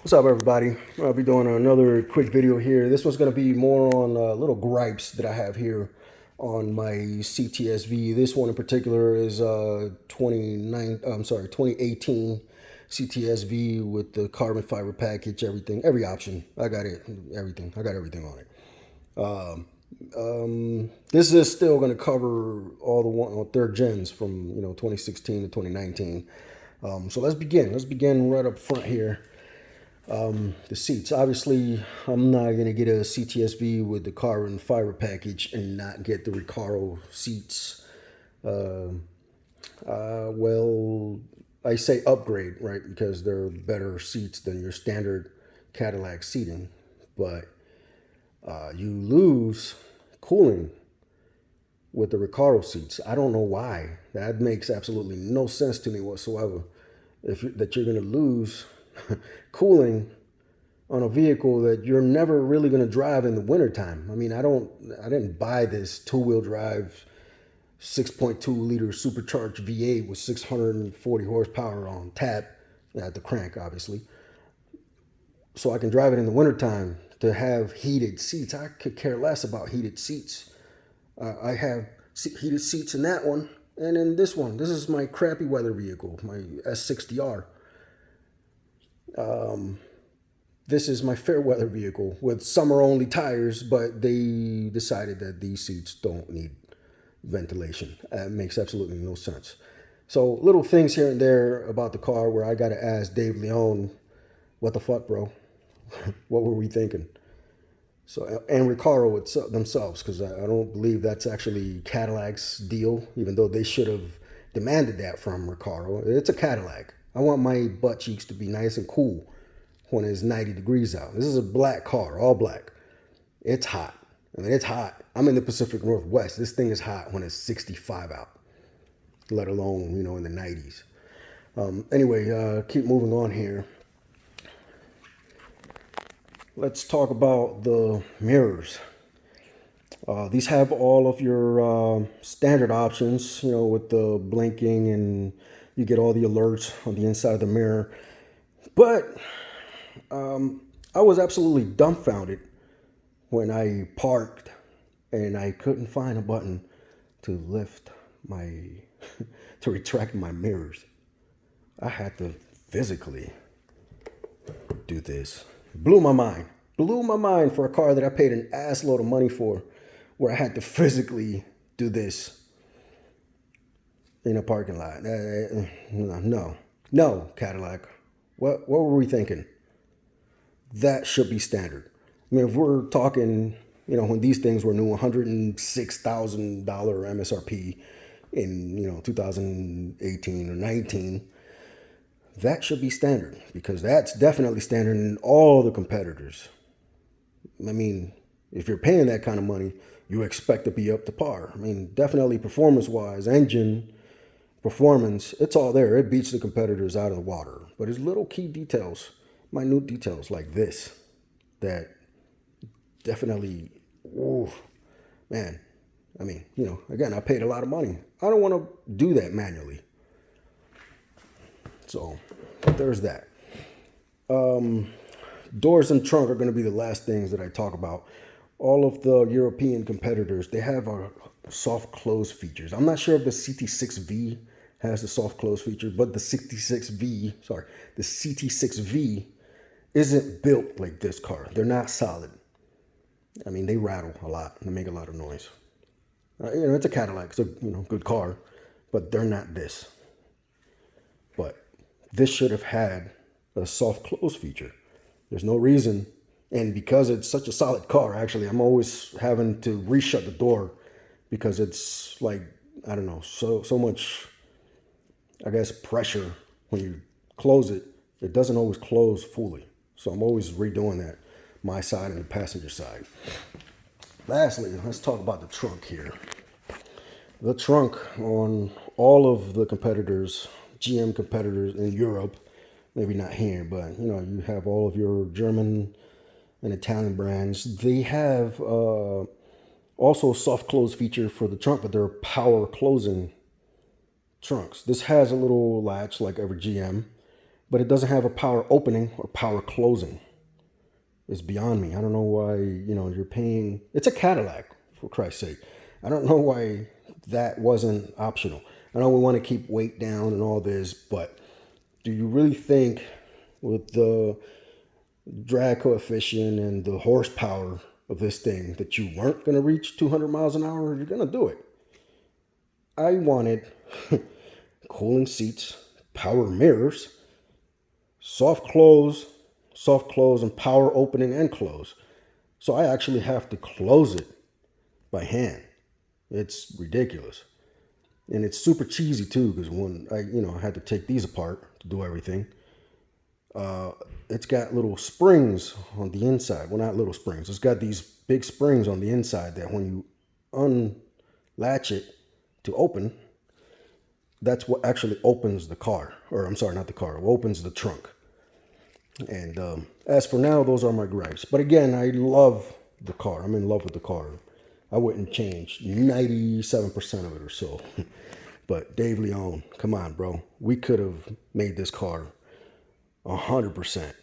What's up, everybody? I'll be doing another quick video here. This one's going to be more on little gripes that I have here on my CTS-V. This one in particular is 2018 CTS-V with the carbon fiber package, everything, every option. I got it, everything. I got everything on it. This is still going to cover all the third gens from 2016 to 2019. So let's begin. Let's begin right up front here. The seats. Obviously, I'm not going to get a CTS-V with the carbon fiber package and not get the Recaro seats. Well, I say upgrade, right? Because they're better seats than your standard Cadillac seating. But you lose cooling with the Recaro seats. I don't know why. That makes absolutely no sense to me whatsoever. That you're going to lose cooling on a vehicle that you're never really going to drive in the wintertime. I mean, I didn't buy this two-wheel drive 6.2 liter supercharged V8 with 640 horsepower on tap at the crank, obviously, so I can drive it in the wintertime to have heated seats. I could care less about heated seats. I have heated seats in that one and in this one. This is my crappy weather vehicle, my S60R. This is my fair weather vehicle with summer only tires, but they decided that these seats don't need ventilation. It makes absolutely no sense. So little things here and there about the car where I got to ask Dave Leone, what the fuck, bro? What were we thinking? So, and Recaro themselves, because I don't believe that's actually Cadillac's deal, even though they should have demanded that from Recaro. It's a Cadillac. I want my butt cheeks to be nice and cool when it's 90 degrees out. This is a black car, all black. It's hot. I mean, it's hot. I'm in the Pacific Northwest. This thing is hot when it's 65 out, let alone, in the 90s. Anyway, keep moving on here. Let's talk about the mirrors. These have all of your standard options, with the blinking, and you get all the alerts on the inside of the mirror. But I was absolutely dumbfounded when I parked and I couldn't find a button to lift to retract my mirrors. I had to physically do this. Blew my mind. Blew my mind for a car that I paid an ass load of money for, where I had to physically do this in a parking lot. No, Cadillac. What were we thinking? That should be standard. I mean, if we're talking, when these things were new, $106,000 MSRP in, 2018 or 19, that should be standard, because that's definitely standard in all the competitors. I mean, if you're paying that kind of money, you expect to be up to par. I mean, definitely performance-wise, engine performance, it's all there. It beats the competitors out of the water. But it's little key details, minute details like this that definitely, man. I mean, again, I paid a lot of money. I don't want to do that manually. So there's that. Doors and trunk are going to be the last things that I talk about. All of the European competitors, they have a soft close features. I'm not sure if the CT6V has the soft close feature, but the CT6V isn't built like this car. They're not solid. I mean, they rattle a lot. They make a lot of noise. It's a Cadillac. It's a good car, but they're not this. But this should have had a soft close feature. There's no reason. And because it's such a solid car, actually, I'm always having to reshut the door because it's like, I don't know, so much, I guess, pressure when you close it. It doesn't always close fully. So I'm always redoing that, my side and the passenger side. Lastly, let's talk about the trunk here. The trunk on all of the competitors, GM competitors in Europe, maybe not here, but you have all of your German and Italian brands. They have also a soft close feature for the trunk, but they're power closing trunks. This has a little latch like every GM, but it doesn't have a power opening or power closing. It's beyond me. I don't know why, you're paying. It's a Cadillac, for Christ's sake. I don't know why that wasn't optional. I know we want to keep weight down and all this, but do you really think with the drag coefficient and the horsepower of this thing that you weren't going to reach 200 miles an hour? You're going to do it. I wanted cooling seats, power mirrors, soft close and power opening and close. So I actually have to close it by hand. It's ridiculous. And it's super cheesy too, because when I had to take these apart to do everything, it's got little springs on the inside. Well, not little springs. It's got these big springs on the inside that when you unlatch it to open, that's what actually opens the car. Or I'm sorry, not the car. It opens the trunk. And as for now, those are my gripes. But again, I love the car. I'm in love with the car. I wouldn't change 97% of it or so. But Dave Leone, come on, bro. We could have made this car 100%.